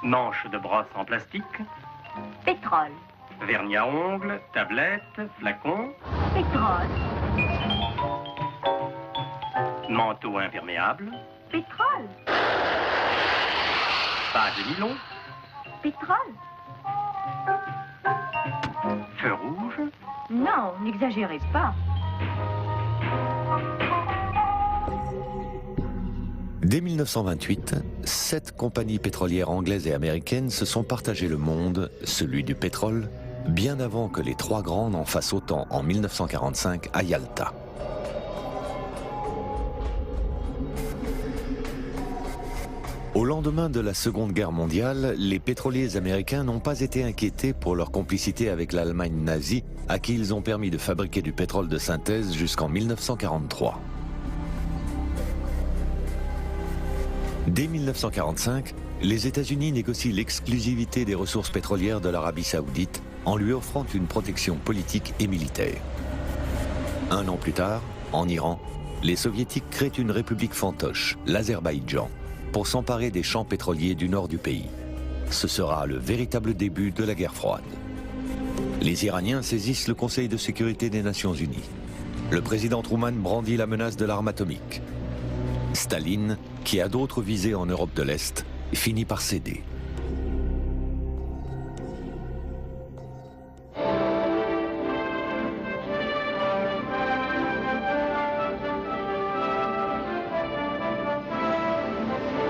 Manche de brosse en plastique. Pétrole. Vernis à ongles, tablette, flacon. Pétrole. Manteau imperméable. Pétrole. Bas de nylon. Pétrole. Feu rouge. Non, n'exagérez pas. Dès 1928, 7 compagnies pétrolières anglaises et américaines se sont partagées le monde, celui du pétrole, bien avant que les 3 grandes en fassent autant en 1945 à Yalta. Au lendemain de la Seconde Guerre mondiale, les pétroliers américains n'ont pas été inquiétés pour leur complicité avec l'Allemagne nazie, à qui ils ont permis de fabriquer du pétrole de synthèse jusqu'en 1943. Dès 1945, les États-Unis négocient l'exclusivité des ressources pétrolières de l'Arabie saoudite en lui offrant une protection politique et militaire. 1 an plus tard, en Iran, les Soviétiques créent une république fantoche, l'Azerbaïdjan, pour s'emparer des champs pétroliers du nord du pays. Ce sera le véritable début de la guerre froide. Les Iraniens saisissent le Conseil de sécurité des Nations Unies. Le président Truman brandit la menace de l'arme atomique. Staline, qui a d'autres visées en Europe de l'Est, finit par céder.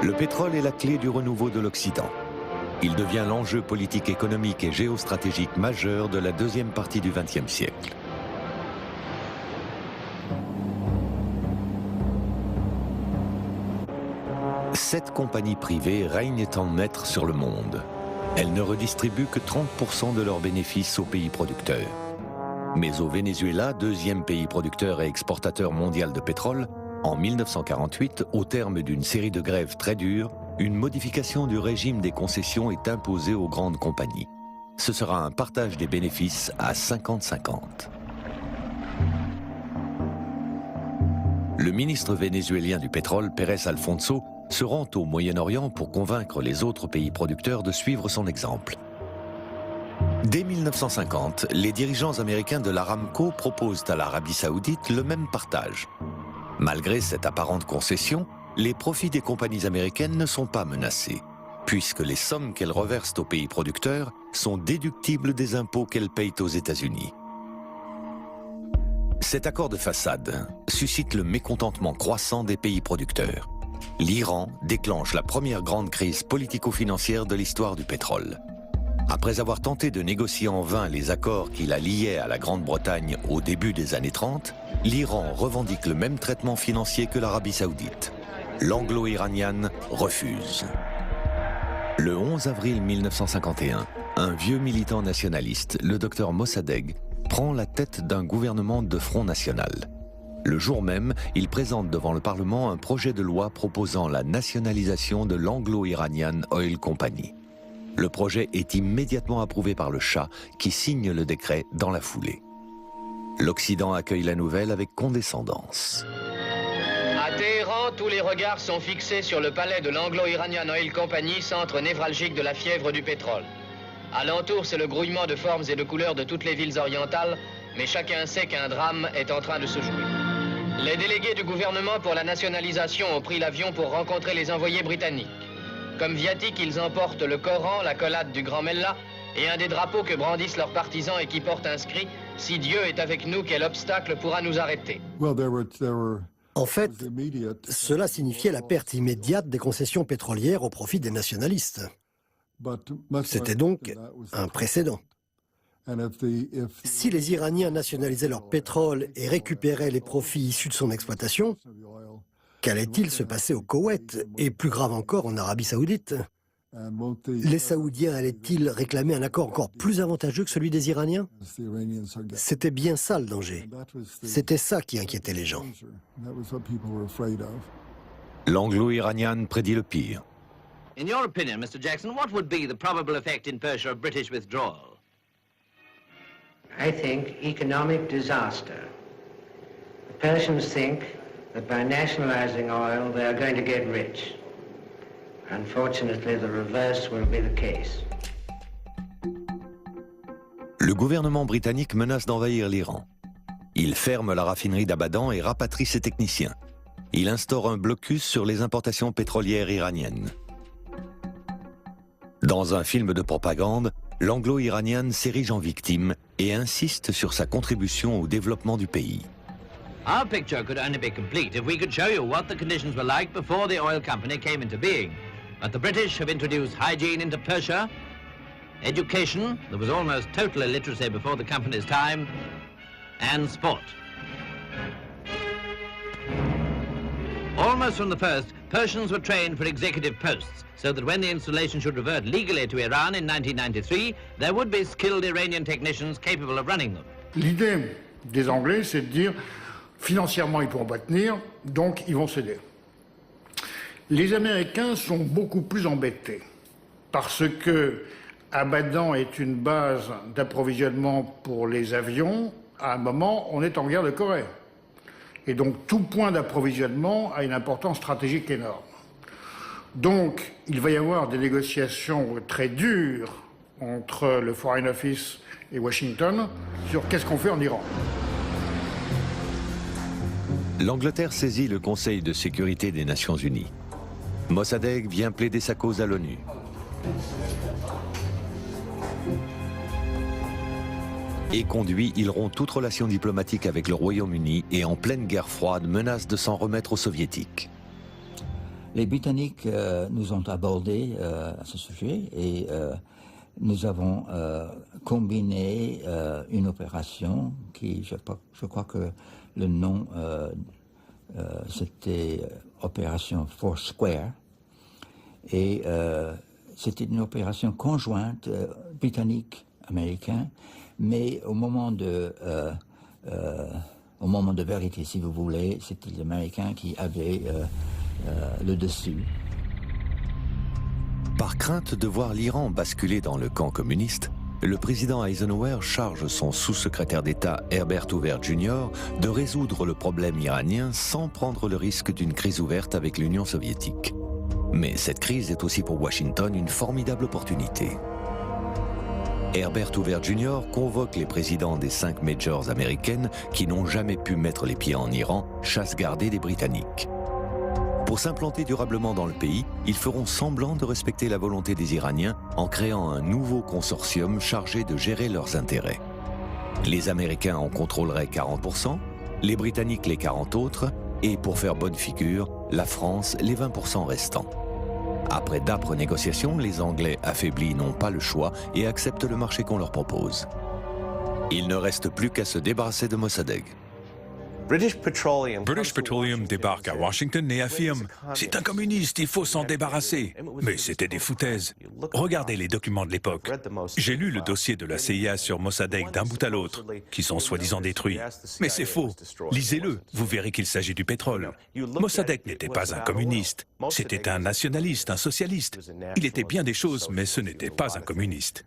Le pétrole est la clé du renouveau de l'Occident. Il devient l'enjeu politique, économique et géostratégique majeur de la deuxième partie du XXe siècle. Sept compagnies privées règnent en maître sur le monde. Elles ne redistribuent que 30% de leurs bénéfices aux pays producteurs. Mais au Venezuela, deuxième pays producteur et exportateur mondial de pétrole, en 1948, au terme d'une série de grèves très dures, une modification du régime des concessions est imposée aux grandes compagnies. Ce sera un partage des bénéfices à 50-50. Le ministre vénézuélien du pétrole, Pérez Alfonso, se rend au Moyen-Orient pour convaincre les autres pays producteurs de suivre son exemple. Dès 1950, les dirigeants américains de l'Aramco proposent à l'Arabie saoudite le même partage. Malgré cette apparente concession, les profits des compagnies américaines ne sont pas menacés, puisque les sommes qu'elles reversent aux pays producteurs sont déductibles des impôts qu'elles payent aux États-Unis. Cet accord de façade suscite le mécontentement croissant des pays producteurs. L'Iran déclenche la première grande crise politico-financière de l'histoire du pétrole. Après avoir tenté de négocier en vain les accords qui la liaient à la Grande-Bretagne au début des années 30, l'Iran revendique le même traitement financier que l'Arabie saoudite. L'anglo-iranienne refuse. Le 11 avril 1951, un vieux militant nationaliste, le docteur Mossadegh, prend la tête d'un gouvernement de front national. Le jour même, il présente devant le Parlement un projet de loi proposant la nationalisation de l'Anglo-Iranian Oil Company. Le projet est immédiatement approuvé par le Shah, qui signe le décret dans la foulée. L'Occident accueille la nouvelle avec condescendance. À Téhéran, tous les regards sont fixés sur le palais de l'Anglo-Iranian Oil Company, centre névralgique de la fièvre du pétrole. Alentour, c'est le grouillement de formes et de couleurs de toutes les villes orientales, mais chacun sait qu'un drame est en train de se jouer. Les délégués du gouvernement pour la nationalisation ont pris l'avion pour rencontrer les envoyés britanniques. Comme viatique, ils emportent le Coran, la collade du Grand Mellah et un des drapeaux que brandissent leurs partisans et qui porte inscrit « Si Dieu est avec nous, quel obstacle pourra nous arrêter ?» En fait, cela signifiait la perte immédiate des concessions pétrolières au profit des nationalistes. C'était donc un précédent. Si les Iraniens nationalisaient leur pétrole et récupéraient les profits issus de son exploitation, qu'allait-il se passer au Koweït et plus grave encore en Arabie saoudite? Les Saoudiens allaient-ils réclamer un accord encore plus avantageux que celui des Iraniens? C'était bien ça le danger. C'était ça qui inquiétait les gens. L'anglo-iranienne prédit le pire. In your opinion, Mr. Jackson, what would be the probable effect in Persia of British withdrawal? I think economic disaster. The Persians think that by nationalizing oil, they are going to get rich. Unfortunately, the reverse will be the case. Le gouvernement britannique menace d'envahir l'Iran. Il ferme la raffinerie d'Abadan et rapatrie ses techniciens. Il instaure un blocus sur les importations pétrolières iraniennes. Dans un film de propagande, l'anglo-iranienne s'érige en victime et insiste sur sa contribution au développement du pays. Our picture could only be complete if we could show you what the conditions were like before the oil company came into being. But the British have introduced hygiene into Persia, education, there was almost total illiteracy before the company's time, and sport. Almost from the first, Persians were trained for executive posts, so that when the installation should revert legally to Iran in 1993, there would be skilled Iranian technicians capable of running them. L'idée des Anglais, c'est de dire, financièrement, ils ne pourront pas tenir, donc ils vont céder. Les Américains sont beaucoup plus embêtés, parce que Abadan est une base d'approvisionnement pour les avions. À un moment, on est en guerre de Corée. Et donc, tout point d'approvisionnement a une importance stratégique énorme. Donc, il va y avoir des négociations très dures entre le Foreign Office et Washington sur qu'est-ce qu'on fait en Iran. L'Angleterre saisit le Conseil de sécurité des Nations Unies. Mossadegh vient plaider sa cause à l'ONU. Et conduit, il rompt toute relation diplomatique avec le Royaume-Uni et en pleine guerre froide menace de s'en remettre aux Soviétiques. Les Britanniques nous ont abordés à ce sujet et nous avons combiné une opération qui, je crois que le nom c'était Opération Foursquare et c'était une opération conjointe britannique-américaine. Mais au moment de vérité, si vous voulez, c'était les Américains qui avaient le dessus. Par crainte de voir l'Iran basculer dans le camp communiste, le président Eisenhower charge son sous-secrétaire d'État Herbert Hoover Jr. de résoudre le problème iranien sans prendre le risque d'une crise ouverte avec l'Union soviétique. Mais cette crise est aussi pour Washington une formidable opportunité. Herbert Hoover Jr. convoque les présidents des 5 majors américaines qui n'ont jamais pu mettre les pieds en Iran, chasse gardée des Britanniques. Pour s'implanter durablement dans le pays, ils feront semblant de respecter la volonté des Iraniens en créant un nouveau consortium chargé de gérer leurs intérêts. Les Américains en contrôleraient 40%, les Britanniques les 40 autres, et pour faire bonne figure, la France les 20% restants. Après d'âpres négociations, les Anglais affaiblis n'ont pas le choix et acceptent le marché qu'on leur propose. Il ne reste plus qu'à se débarrasser de Mossadegh. British Petroleum débarque à Washington et affirme « C'est un communiste, il faut s'en débarrasser ». Mais c'était des foutaises. Regardez les documents de l'époque. J'ai lu le dossier de la CIA sur Mossadegh d'un bout à l'autre, qui sont soi-disant détruits. Mais c'est faux. Lisez-le, vous verrez qu'il s'agit du pétrole. Mossadegh n'était pas un communiste. C'était un nationaliste, un socialiste. Il était bien des choses, mais ce n'était pas un communiste.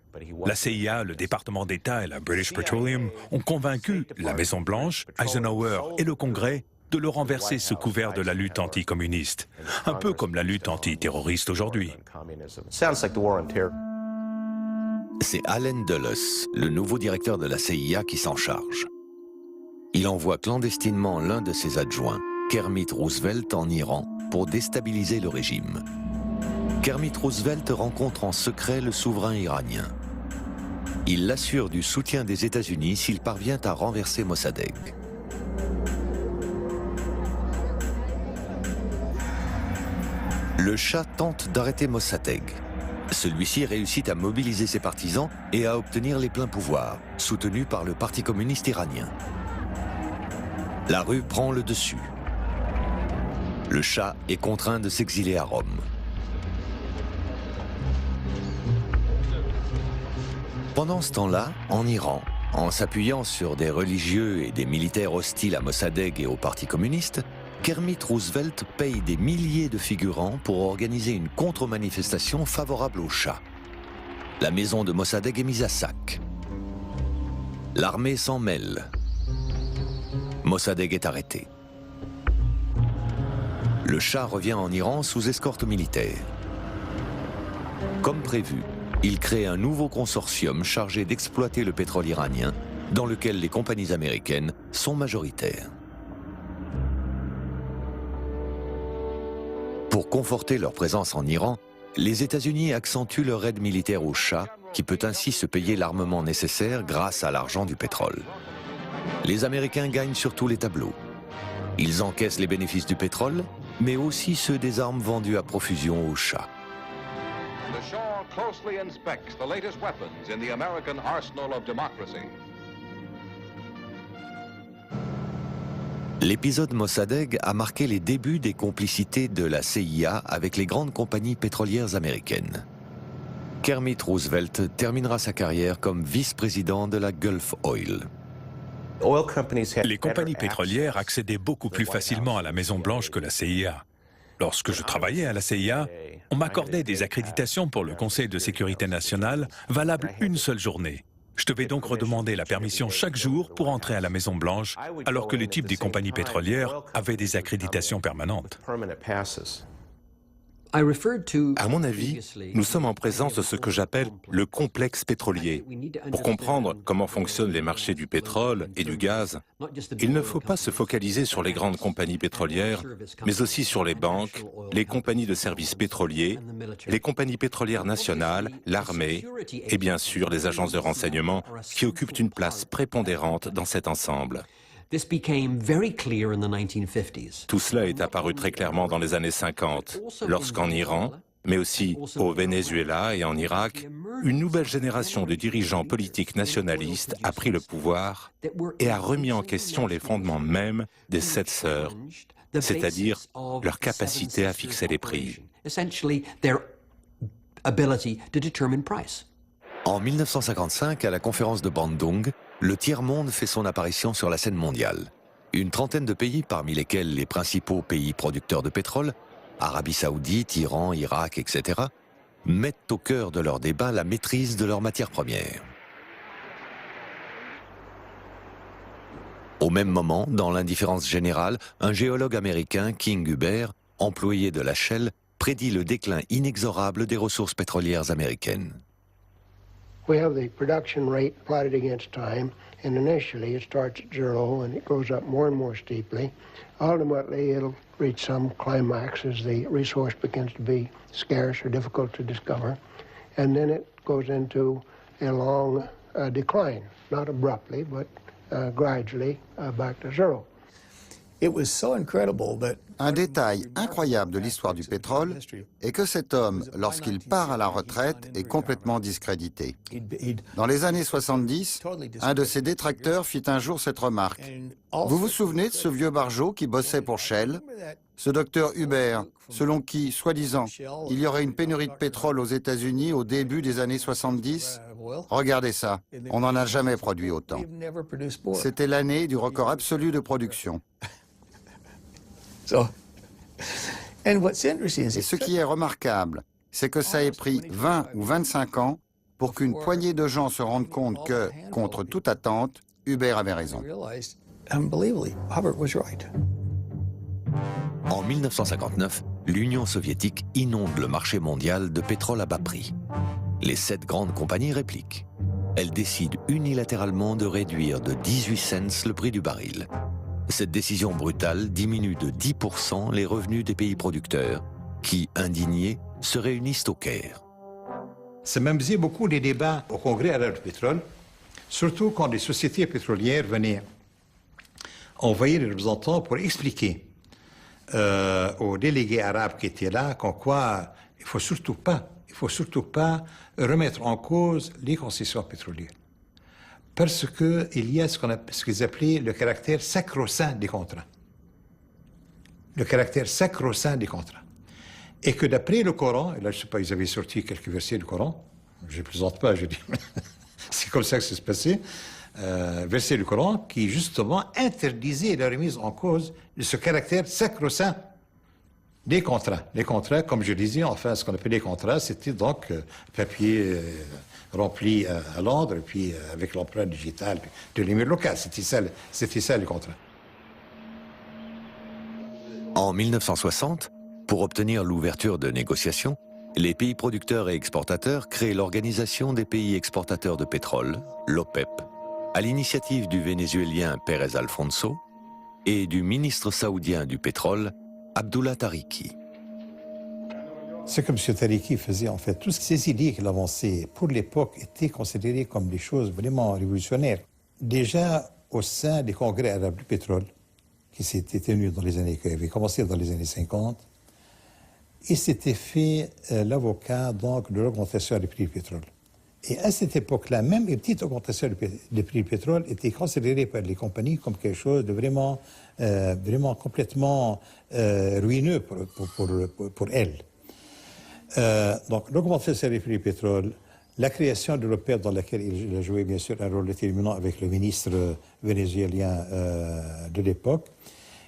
La CIA, le département d'État et la British Petroleum ont convaincu la Maison-Blanche, Eisenhower et le Congrès de le renverser sous couvert de la lutte anticommuniste. Un peu comme la lutte antiterroriste aujourd'hui. C'est Allen Dulles, le nouveau directeur de la CIA, qui s'en charge. Il envoie clandestinement l'un de ses adjoints, Kermit Roosevelt, en Iran pour déstabiliser le régime. Kermit Roosevelt rencontre en secret le souverain iranien. Il l'assure du soutien des États-Unis s'il parvient à renverser Mossadegh. Le Shah tente d'arrêter Mossadegh. Celui-ci réussit à mobiliser ses partisans et à obtenir les pleins pouvoirs, soutenus par le Parti communiste iranien. La rue prend le dessus. Le Shah est contraint de s'exiler à Rome. Pendant ce temps-là, en Iran, en s'appuyant sur des religieux et des militaires hostiles à Mossadegh et au Parti communiste, Kermit Roosevelt paye des milliers de figurants pour organiser une contre-manifestation favorable au Shah. La maison de Mossadegh est mise à sac. L'armée s'en mêle. Mossadegh est arrêté. Le Shah revient en Iran sous escorte militaire. Comme prévu, il crée un nouveau consortium chargé d'exploiter le pétrole iranien, dans lequel les compagnies américaines sont majoritaires. Pour conforter leur présence en Iran, les États-Unis accentuent leur aide militaire au Shah, qui peut ainsi se payer l'armement nécessaire grâce à l'argent du pétrole. Les Américains gagnent sur tous les tableaux. Ils encaissent les bénéfices du pétrole, mais aussi ceux des armes vendues à profusion au Shah. The Shah closely inspects the latest weapons in the American arsenal of democracy. L'épisode Mossadegh a marqué les débuts des complicités de la CIA avec les grandes compagnies pétrolières américaines. Kermit Roosevelt terminera sa carrière comme vice-président de la Gulf Oil. Les compagnies pétrolières accédaient beaucoup plus facilement à la Maison-Blanche que la CIA. Lorsque je travaillais à la CIA, on m'accordait des accréditations pour le Conseil de sécurité nationale valables une seule journée. Je devais donc redemander la permission chaque jour pour entrer à la Maison-Blanche, alors que les types des compagnies pétrolières avaient des accréditations permanentes. À mon avis, nous sommes en présence de ce que j'appelle le complexe pétrolier. Pour comprendre comment fonctionnent les marchés du pétrole et du gaz, il ne faut pas se focaliser sur les grandes compagnies pétrolières, mais aussi sur les banques, les compagnies de services pétroliers, les compagnies pétrolières nationales, l'armée et bien sûr les agences de renseignement qui occupent une place prépondérante dans cet ensemble. Tout cela est apparu très clairement dans les années 50, lorsqu'en Iran, mais aussi au Venezuela et en Irak, une nouvelle génération de dirigeants politiques nationalistes a pris le pouvoir et a remis en question les fondements mêmes des 7 sœurs, c'est-à-dire leur capacité à fixer les prix. En 1955, à la conférence de Bandung, le tiers-monde fait son apparition sur la scène mondiale. Une trentaine de pays, parmi lesquels les principaux pays producteurs de pétrole, Arabie Saoudite, Iran, Irak, etc., mettent au cœur de leur débat la maîtrise de leurs matières premières. Au même moment, dans l'indifférence générale, un géologue américain, King Huber, employé de la Shell, prédit le déclin inexorable des ressources pétrolières américaines. We have the production rate plotted against time, and initially it starts at 0 and it goes up more and more steeply. Ultimately, it'll reach some climax as the resource begins to be scarce or difficult to discover, and then it goes into a long decline, not abruptly, but gradually back to 0. Un détail incroyable de l'histoire du pétrole est que cet homme, lorsqu'il part à la retraite, est complètement discrédité. Dans les années 70, un de ses détracteurs fit un jour cette remarque. Vous vous souvenez de ce vieux barjot qui bossait pour Shell? Ce docteur Huber, selon qui, soi-disant, il y aurait une pénurie de pétrole aux États-Unis au début des années 70? Regardez ça, on n'en a jamais produit autant. C'était l'année du record absolu de production. Et ce qui est remarquable, c'est que ça ait pris 20 ou 25 ans pour qu'une poignée de gens se rendent compte que, contre toute attente, Huber avait raison. En 1959, l'Union soviétique inonde le marché mondial de pétrole à bas prix. Les 7 grandes compagnies répliquent. Elles décident unilatéralement de réduire de 18 cents le prix du baril. Cette décision brutale diminue de 10% les revenus des pays producteurs, qui, indignés, se réunissent au Caire. Ça m'amusait beaucoup les débats au Congrès arabe du pétrole, surtout quand les sociétés pétrolières venaient envoyer les représentants pour expliquer aux délégués arabes qui étaient là qu'en quoi il ne faut surtout pas remettre en cause les concessions pétrolières. Parce qu'il y a ce qu'ils appelaient le caractère sacro-saint des contrats. Le caractère sacro-saint des contrats. Et que d'après le Coran, et là je ne sais pas, ils avaient sorti quelques versets du Coran, je ne plaisante pas, je dis, c'est comme ça que ça se passait, versets du Coran qui justement interdisait la remise en cause de ce caractère sacro-saint des contrats. Les contrats, comme je disais, enfin ce qu'on appelait les contrats, c'était donc papier rempli à Londres, et puis avec l'empreinte digitale de l'émir local. C'était ça le contrat. En 1960, pour obtenir l'ouverture de négociations, Les pays producteurs et exportateurs créent l'Organisation des pays exportateurs de pétrole, l'OPEP, à l'initiative du Vénézuélien Pérez Alfonso et du ministre saoudien du pétrole, Abdullah Tariki. Ce que M. Tariki faisait, en fait, toutes ces idées qu'il avançait, pour l'époque, étaient considérées comme des choses vraiment révolutionnaires. Déjà, au sein des congrès arabes du pétrole, qui s'étaient tenus qui avaient commencé dans les années 50, il s'était fait l'avocat donc de l'augmentation des prix du pétrole. Et à cette époque-là, même une petite augmentation des prix du pétrole était considérée par les compagnies comme quelque chose de vraiment, vraiment complètement ruineux pour elles. Donc l'augmentation des prix du pétrole, la création de l'OPEP dans laquelle il a joué bien sûr un rôle déterminant avec le ministre vénézuélien de l'époque,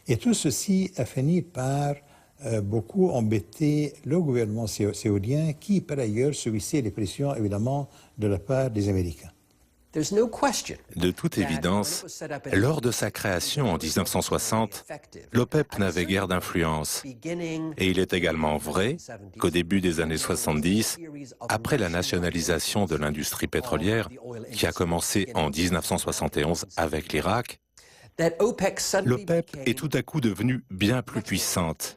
et tout ceci a fini par beaucoup embêter le gouvernement saoudien qui par ailleurs subissait les pressions évidemment de la part des Américains. De toute évidence, lors de sa création en 1960, l'OPEP n'avait guère d'influence. Et il est également vrai qu'au début des années 70, après la nationalisation de l'industrie pétrolière, qui a commencé en 1971 avec l'Irak, l'OPEP est tout à coup devenue bien plus puissante.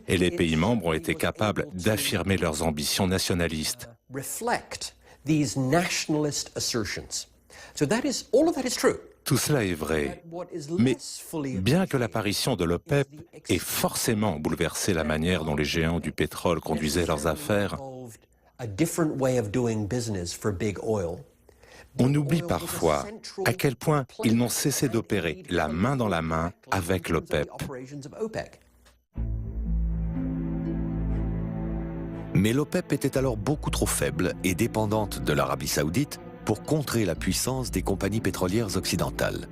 Et les pays membres ont été capables d'affirmer leurs ambitions nationalistes. Tout cela est vrai, mais bien que l'apparition de l'OPEP ait forcément bouleversé la manière dont les géants du pétrole conduisaient leurs affaires, on oublie parfois à quel point ils n'ont cessé d'opérer la main dans la main avec l'OPEP. Mais l'OPEP était alors beaucoup trop faible et dépendante de l'Arabie saoudite pour contrer la puissance des compagnies pétrolières occidentales.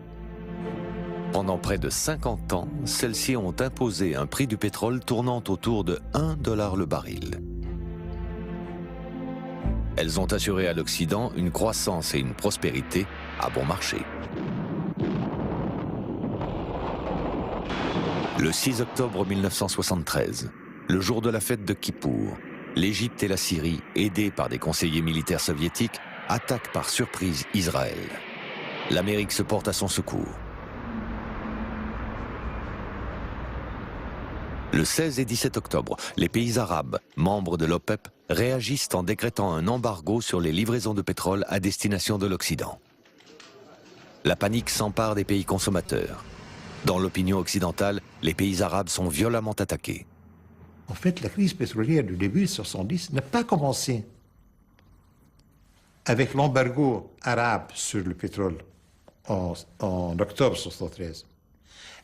Pendant près de 50 ans, celles-ci ont imposé un prix du pétrole tournant autour de $1 le baril. Elles ont assuré à l'Occident une croissance et une prospérité à bon marché. Le 6 octobre 1973, le jour de la fête de Kippour, l'Égypte et la Syrie, aidés par des conseillers militaires soviétiques, attaquent par surprise Israël. L'Amérique se porte à son secours. Le 16 et 17 octobre, les pays arabes, membres de l'OPEP, réagissent en décrétant un embargo sur les livraisons de pétrole à destination de l'Occident. La panique s'empare des pays consommateurs. Dans l'opinion occidentale, les pays arabes sont violemment attaqués. En fait, la crise pétrolière du début de 1970 n'a pas commencé avec l'embargo arabe sur le pétrole en octobre 1973.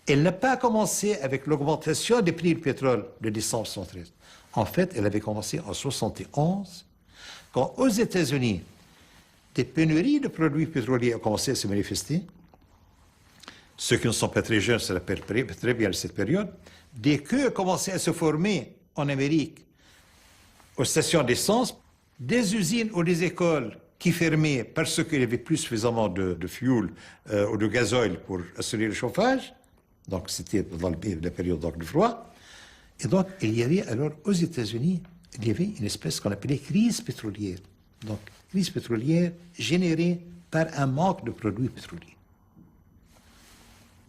Elle n'a pas commencé avec l'augmentation des prix du pétrole de décembre 1973. En fait, elle avait commencé en 1971, quand aux États-Unis, des pénuries de produits pétroliers ont commencé à se manifester. Ceux qui ne sont pas très jeunes se rappellent très bien de cette période. Des queues commençaient à se former en Amérique, aux stations d'essence, des usines ou des écoles qui fermaient parce qu'il n'y avait plus suffisamment de fuel ou de gasoil pour assurer le chauffage. Donc c'était dans la période de froid. Et donc il y avait alors aux États-Unis, il y avait une espèce qu'on appelait crise pétrolière. Donc crise pétrolière générée par un manque de produits pétroliers.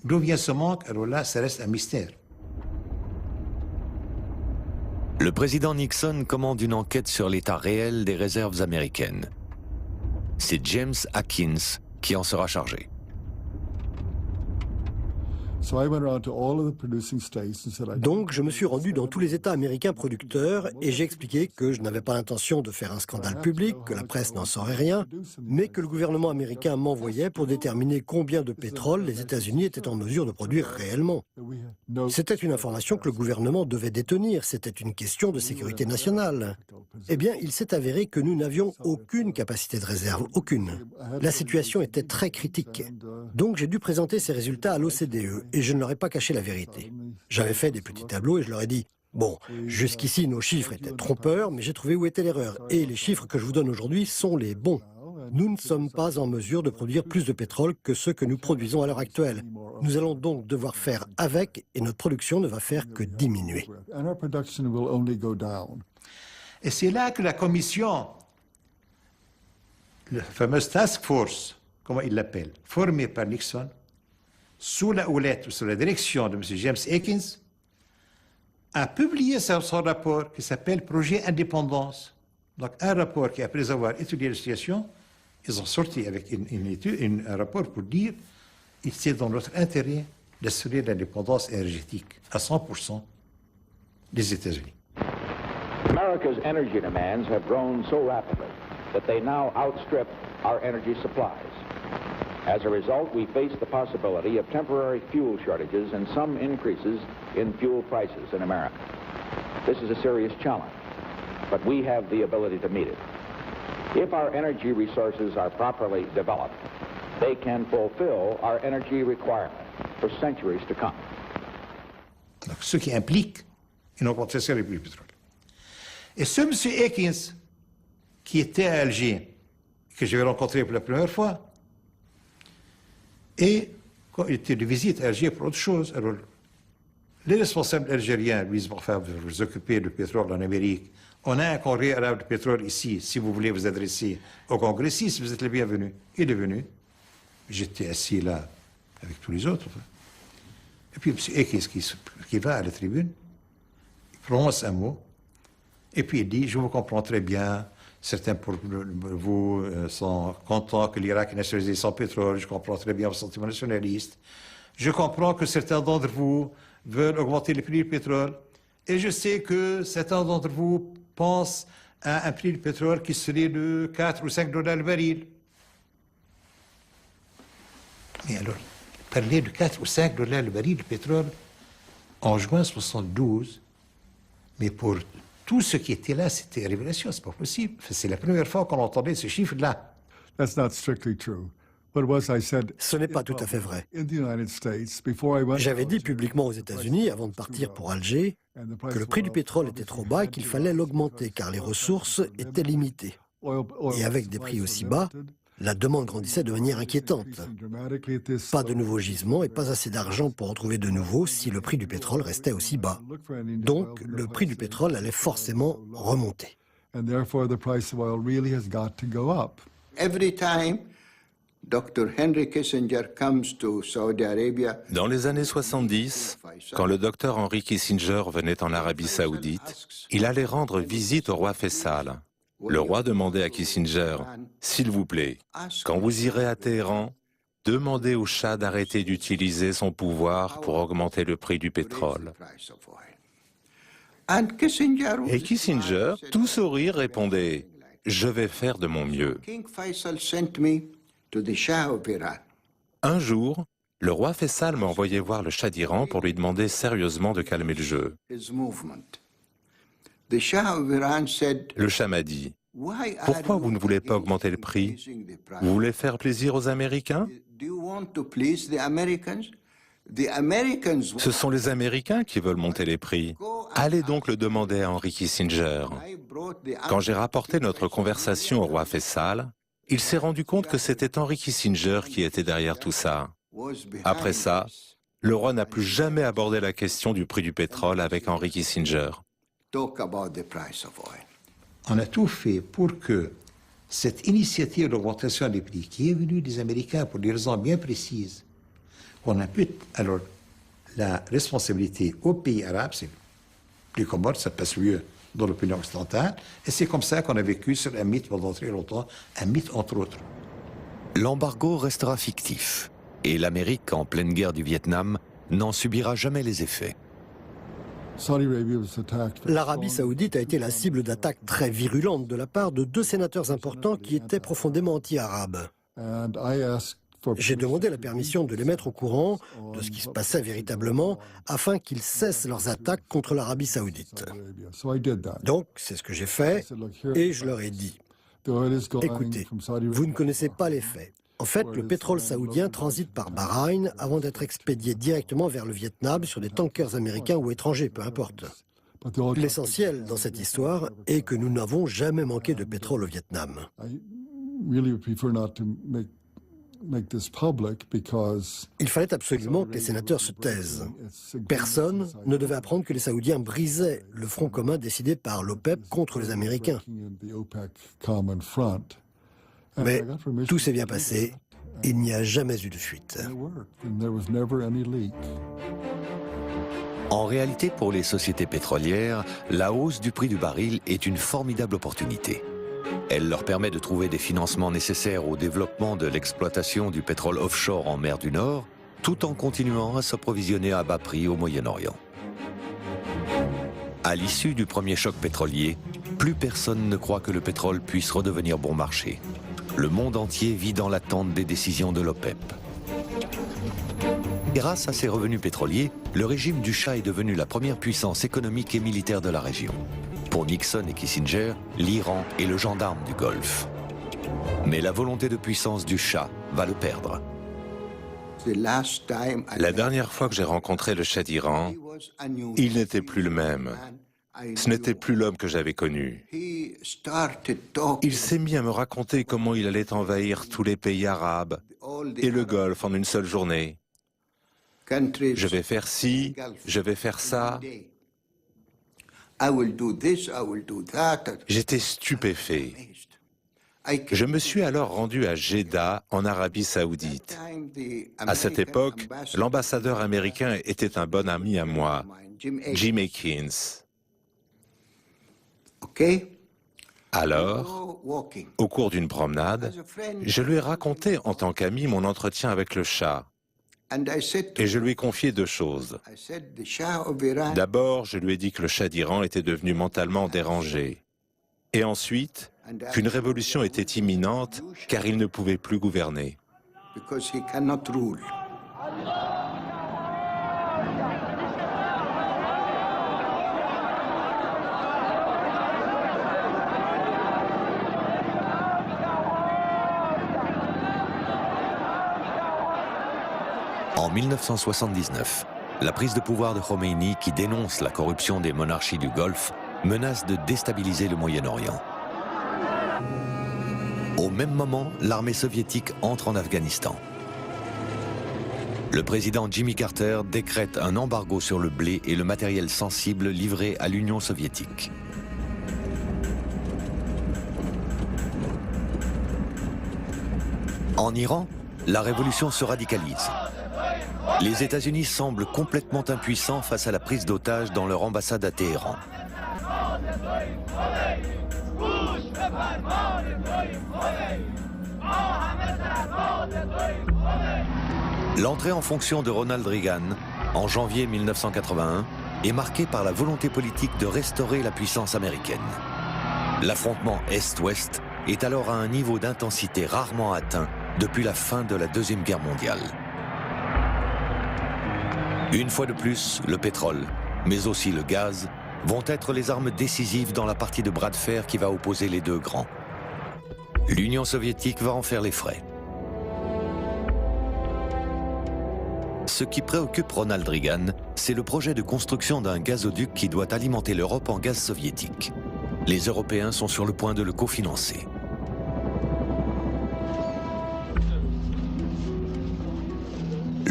D'où vient ce manque? Alors là, ça reste un mystère. Le président Nixon commande une enquête sur l'état réel des réserves américaines. C'est James Atkins qui en sera chargé. Donc, je me suis rendu dans tous les États américains producteurs et j'ai expliqué que je n'avais pas l'intention de faire un scandale public, que la presse n'en saurait rien, mais que le gouvernement américain m'envoyait pour déterminer combien de pétrole les États-Unis étaient en mesure de produire réellement. C'était une information que le gouvernement devait détenir, c'était une question de sécurité nationale. Eh bien, il s'est avéré que nous n'avions aucune capacité de réserve, aucune. La situation était très critique. Donc, j'ai dû présenter ces résultats à l'OCDE. Et je ne leur ai pas caché la vérité. J'avais fait des petits tableaux et je leur ai dit « Bon, jusqu'ici, nos chiffres étaient trompeurs, mais j'ai trouvé où était l'erreur. Et les chiffres que je vous donne aujourd'hui sont les bons. Nous ne sommes pas en mesure de produire plus de pétrole que ceux que nous produisons à l'heure actuelle. Nous allons donc devoir faire avec et notre production ne va faire que diminuer. » Et c'est là que la commission, la fameuse task force, comment il l'appelle, formée par Nixon, sous la houlette ou sous la direction de M. James Atkins, a publié son rapport qui s'appelle Projet Indépendance. Donc un rapport qui, après avoir étudié la situation, ils ont sorti avec un rapport pour dire qu'il c'est dans notre intérêt d'assurer l'indépendance énergétique à 100% des États-Unis. America's energy demands have grown so rapidly that they now outstrip our energy supplies. As a result, we face the possibility of temporary fuel shortages and some increases in fuel prices in America. This is a serious challenge, but we have the ability to meet it. If our energy resources are properly developed, they can fulfill our energy requirement for centuries to come. Donc, ce qui implique une augmentation du prix du pétrole. Et ce M. Atkins, qui était à Alger, que je vais rencontrer pour la première fois, et quand il était de visite à Alger pour autre chose, alors les responsables algériens lui disent, enfin, vous occupez du pétrole en Amérique, on a un congrès arabe de pétrole ici, si vous voulez vous adresser au congrès ici, vous êtes le bienvenu. Il est venu, j'étais assis là avec tous les autres. Enfin. Et puis M. Atkins qui va à la tribune, il prononce un mot, et puis il dit, je vous comprends très bien, certains pour vous sont contents que l'Irak ait nationalisé son pétrole, je comprends très bien vos sentiments nationalistes, je comprends que certains d'entre vous veulent augmenter le prix du pétrole, et je sais que certains d'entre vous pensent à un prix du pétrole qui serait de 4 ou 5 dollars le baril. Mais alors, parler de 4 ou 5 dollars le baril de pétrole en juin 1972, mais pour tout ce qui était là, c'était révélation, c'est pas possible. C'est la première fois qu'on entendait ce chiffre-là. Ce n'est pas tout à fait vrai. J'avais dit publiquement aux États-Unis, avant de partir pour Alger, que le prix du pétrole était trop bas et qu'il fallait l'augmenter, car les ressources étaient limitées. Et avec des prix aussi bas, la demande grandissait de manière inquiétante. Pas de nouveaux gisements et pas assez d'argent pour en trouver de nouveaux si le prix du pétrole restait aussi bas. Donc, le prix du pétrole allait forcément remonter. Every time Dr. Henry Kissinger comes to Saudi Arabia, dans les années 70, quand le docteur Henry Kissinger venait en Arabie Saoudite, il allait rendre visite au roi Faisal. Le roi demandait à Kissinger, « S'il vous plaît, quand vous irez à Téhéran, demandez au Shah d'arrêter d'utiliser son pouvoir pour augmenter le prix du pétrole. » Et Kissinger, tout sourire, répondait, « Je vais faire de mon mieux. » Un jour, le roi Faisal m'a envoyé voir le Shah d'Iran pour lui demander sérieusement de calmer le jeu. Le Shah m'a dit, « Pourquoi vous ne voulez pas augmenter le prix? Vous voulez faire plaisir aux Américains? Ce sont les Américains qui veulent monter les prix. Allez donc le demander à Henry Kissinger. » Quand j'ai rapporté notre conversation au roi Faisal, il s'est rendu compte que c'était Henry Kissinger qui était derrière tout ça. Après ça, le roi n'a plus jamais abordé la question du prix du pétrole avec Henry Kissinger. On a tout fait pour que cette initiative d'augmentation des prix qui est venue des Américains pour des raisons bien précises, on impute alors la responsabilité aux pays arabes, c'est plus commode, ça passe mieux dans l'opinion occidentale, et c'est comme ça qu'on a vécu sur un mythe pendant très longtemps, un mythe entre autres. L'embargo restera fictif, et l'Amérique, en pleine guerre du Vietnam, n'en subira jamais les effets. L'Arabie saoudite a été la cible d'attaques très virulentes de la part de 2 sénateurs importants qui étaient profondément anti-arabes. J'ai demandé la permission de les mettre au courant de ce qui se passait véritablement afin qu'ils cessent leurs attaques contre l'Arabie saoudite. Donc, c'est ce que j'ai fait et je leur ai dit, écoutez, vous ne connaissez pas les faits. En fait, le pétrole saoudien transite par Bahreïn avant d'être expédié directement vers le Vietnam sur des tankers américains ou étrangers, peu importe. L'essentiel dans cette histoire est que nous n'avons jamais manqué de pétrole au Vietnam. Il fallait absolument que les sénateurs se taisent. Personne ne devait apprendre que les Saoudiens brisaient le front commun décidé par l'OPEP contre les Américains. Mais tout s'est bien passé. Il n'y a jamais eu de fuite. En réalité, pour les sociétés pétrolières, la hausse du prix du baril est une formidable opportunité. Elle leur permet de trouver des financements nécessaires au développement de l'exploitation du pétrole offshore en mer du Nord, tout en continuant à s'approvisionner à bas prix au Moyen-Orient. À l'issue du premier choc pétrolier, plus personne ne croit que le pétrole puisse redevenir bon marché. Le monde entier vit dans l'attente des décisions de l'OPEP. Grâce à ses revenus pétroliers, le régime du Shah est devenu la première puissance économique et militaire de la région. Pour Nixon et Kissinger, l'Iran est le gendarme du Golfe. Mais la volonté de puissance du Shah va le perdre. La dernière fois que j'ai rencontré le Shah d'Iran, il n'était plus le même. Ce n'était plus l'homme que j'avais connu. Il s'est mis à me raconter comment il allait envahir tous les pays arabes et le Golfe en une seule journée. Je vais faire ci, je vais faire ça. J'étais stupéfait. Je me suis alors rendu à Jeddah, en Arabie Saoudite. À cette époque, l'ambassadeur américain était un bon ami à moi, Jim Akins. Alors, au cours d'une promenade, je lui ai raconté en tant qu'ami mon entretien avec le Shah. Et je lui ai confié deux choses. D'abord, je lui ai dit que le Shah d'Iran était devenu mentalement dérangé. Et ensuite, qu'une révolution était imminente car il ne pouvait plus gouverner. En 1979, la prise de pouvoir de Khomeini, qui dénonce la corruption des monarchies du Golfe, menace de déstabiliser le Moyen-Orient. Au même moment, l'armée soviétique entre en Afghanistan. Le président Jimmy Carter décrète un embargo sur le blé et le matériel sensible livré à l'Union soviétique. En Iran, la révolution se radicalise. Les États-Unis semblent complètement impuissants face à la prise d'otages dans leur ambassade à Téhéran. L'entrée en fonction de Ronald Reagan, en janvier 1981, est marquée par la volonté politique de restaurer la puissance américaine. L'affrontement Est-Ouest est alors à un niveau d'intensité rarement atteint depuis la fin de la Deuxième Guerre mondiale. Une fois de plus, le pétrole, mais aussi le gaz, vont être les armes décisives dans la partie de bras de fer qui va opposer les deux grands. L'Union soviétique va en faire les frais. Ce qui préoccupe Ronald Reagan, c'est le projet de construction d'un gazoduc qui doit alimenter l'Europe en gaz soviétique. Les Européens sont sur le point de le cofinancer.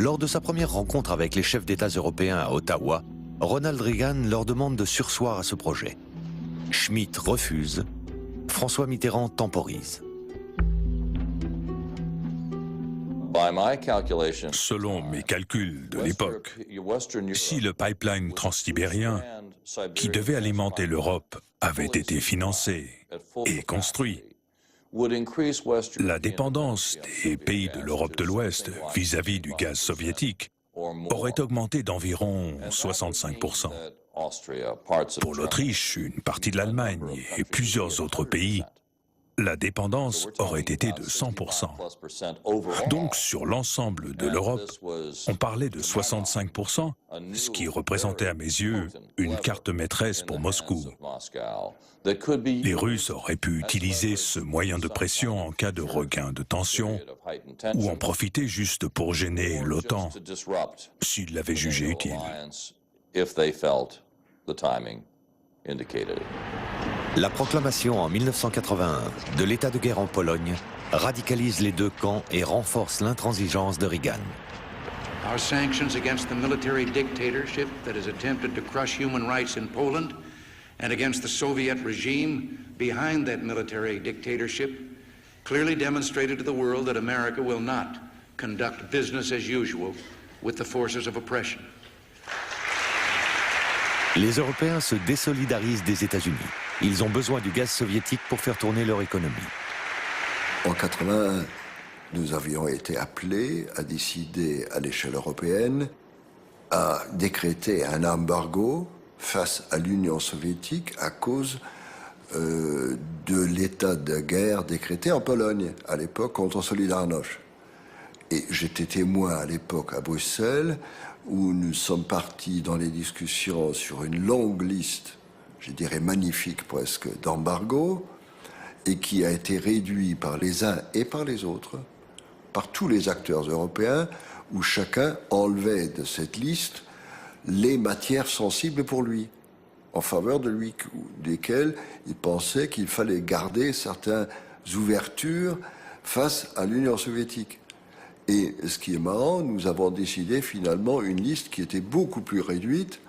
Lors de sa première rencontre avec les chefs d'État européens à Ottawa, Ronald Reagan leur demande de surseoir à ce projet. Schmitt refuse, François Mitterrand temporise. Selon mes calculs de l'époque, si le pipeline transsibérien, qui devait alimenter l'Europe, avait été financé et construit, la dépendance des pays de l'Europe de l'Ouest vis-à-vis du gaz soviétique aurait augmenté d'environ 65%. Pour l'Autriche, une partie de l'Allemagne et plusieurs autres pays, la dépendance aurait été de 100%. Donc, sur l'ensemble de l'Europe, on parlait de 65%, ce qui représentait à mes yeux une carte maîtresse pour Moscou. Les Russes auraient pu utiliser ce moyen de pression en cas de regain de tension ou en profiter juste pour gêner l'OTAN, s'ils l'avaient jugé utile. La proclamation en 1981 de l'état de guerre en Pologne radicalise les deux camps et renforce l'intransigeance de Reagan. Our sanctions against the military dictatorship that has attempted to crush human rights in Poland and against the Soviet regime behind that military dictatorship clearly demonstrated to the world that America will not conduct business as usual with the forces of oppression. Les Européens se désolidarisent des États-Unis. Ils ont besoin du gaz soviétique pour faire tourner leur économie. En 1981, nous avions été appelés à décider à l'échelle européenne à décréter un embargo face à l'Union soviétique à cause de l'état de guerre décrété en Pologne, à l'époque contre Solidarność. Et j'étais témoin à l'époque à Bruxelles, où nous sommes partis dans les discussions sur une longue liste, je dirais magnifique presque, d'embargo, et qui a été réduit par les uns et par les autres, par tous les acteurs européens, où chacun enlevait de cette liste les matières sensibles pour lui, en faveur de lui, desquelles il pensait qu'il fallait garder certaines ouvertures face à l'Union soviétique. Et ce qui est marrant, nous avons décidé finalement une liste qui était beaucoup plus réduite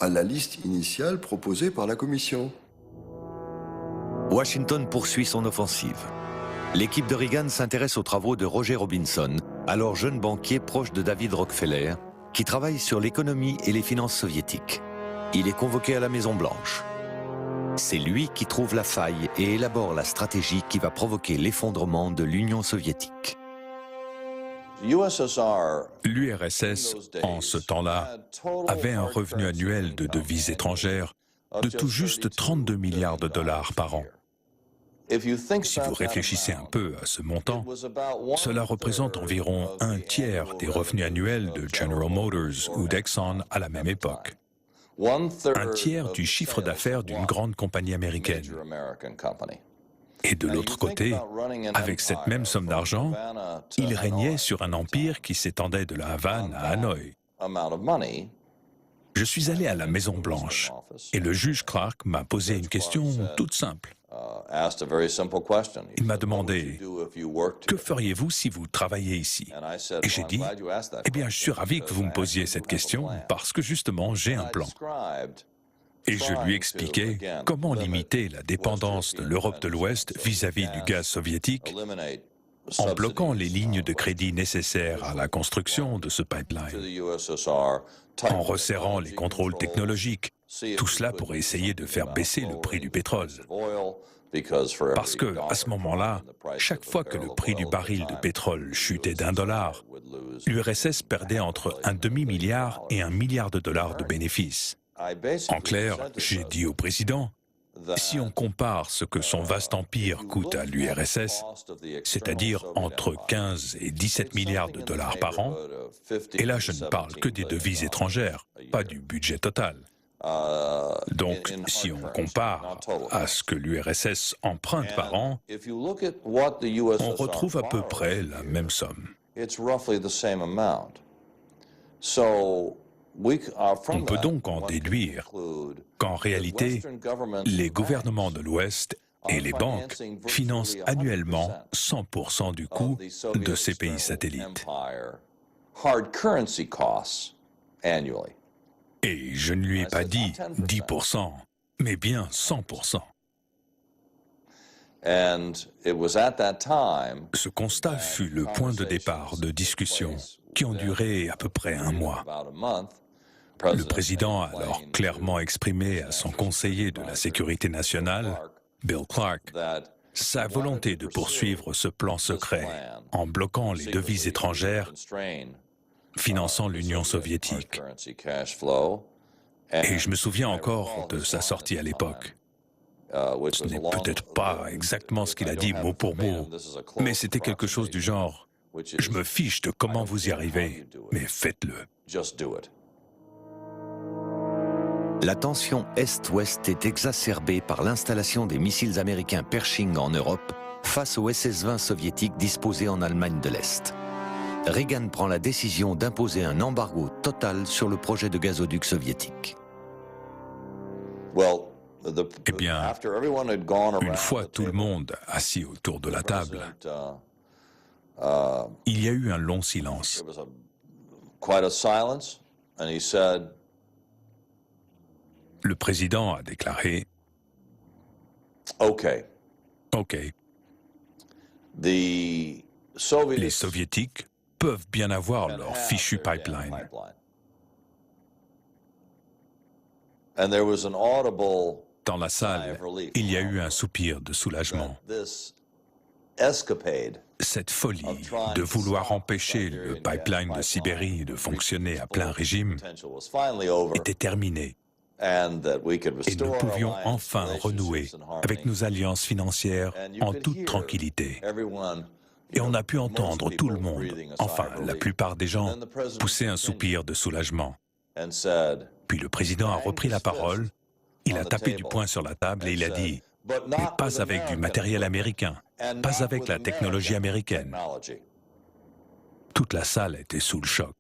à la liste initiale proposée par la Commission. Washington poursuit son offensive. L'équipe de Reagan s'intéresse aux travaux de Roger Robinson, alors jeune banquier proche de David Rockefeller, qui travaille sur l'économie et les finances soviétiques. Il est convoqué à la Maison-Blanche. C'est lui qui trouve la faille et élabore la stratégie qui va provoquer l'effondrement de l'Union soviétique. L'URSS, en ce temps-là, avait un revenu annuel de devises étrangères de tout juste 32 milliards de dollars par an. Si vous réfléchissez un peu à ce montant, cela représente environ un tiers des revenus annuels de General Motors ou d'Exxon à la même époque. Un tiers du chiffre d'affaires d'une grande compagnie américaine. Et de l'autre côté, avec cette même somme d'argent, il régnait sur un empire qui s'étendait de la Havane à Hanoï. Je suis allé à la Maison-Blanche et le juge Clark m'a posé une question toute simple. Il m'a demandé « Que feriez-vous si vous travailliez ici ?» Et j'ai dit « Eh bien, je suis ravi que vous me posiez cette question parce que justement, j'ai un plan. » Et je lui expliquais comment limiter la dépendance de l'Europe de l'Ouest vis-à-vis du gaz soviétique en bloquant les lignes de crédit nécessaires à la construction de ce pipeline, en resserrant les contrôles technologiques, tout cela pour essayer de faire baisser le prix du pétrole. Parce que, à ce moment-là, chaque fois que le prix du baril de pétrole chutait d'$1, l'URSS perdait entre un demi-milliard et $1 milliard de bénéfices. En clair, j'ai dit au président, si on compare ce que son vaste empire coûte à l'URSS, c'est-à-dire entre 15 et 17 milliards de dollars par an, et là je ne parle que des devises étrangères, pas du budget total. Donc, si on compare à ce que l'URSS emprunte par an, on retrouve à peu près la même somme. On peut donc en déduire qu'en réalité, les gouvernements de l'Ouest et les banques financent annuellement 100% du coût de ces pays satellites. Et je ne lui ai pas dit 10%, mais bien 100%. Ce constat fut le point de départ de discussions qui ont duré à peu près un mois. Le président a alors clairement exprimé à son conseiller de la sécurité nationale, Bill Clark, sa volonté de poursuivre ce plan secret en bloquant les devises étrangères finançant l'Union soviétique. Et je me souviens encore de sa sortie à l'époque. Ce n'est peut-être pas exactement ce qu'il a dit mot pour mot, mais c'était quelque chose du genre « Je me fiche de comment vous y arrivez, mais faites-le ». La tension Est-Ouest est exacerbée par l'installation des missiles américains Pershing en Europe face aux SS-20 soviétiques disposés en Allemagne de l'Est. Reagan prend la décision d'imposer un embargo total sur le projet de gazoduc soviétique. Eh bien, une fois tout le monde assis autour de la table, il y a eu un long silence. Le président a déclaré « OK. Les Soviétiques peuvent bien avoir leur fichu pipeline. » Dans la salle, il y a eu un soupir de soulagement. Cette folie de vouloir empêcher le pipeline de Sibérie de fonctionner à plein régime était terminée. Et nous pouvions enfin renouer avec nos alliances financières en toute tranquillité. Et on a pu entendre tout le monde, enfin la plupart des gens, pousser un soupir de soulagement. Puis le président a repris la parole, il a tapé du poing sur la table et il a dit « Mais pas avec du matériel américain, pas avec la technologie américaine. » Toute la salle était sous le choc.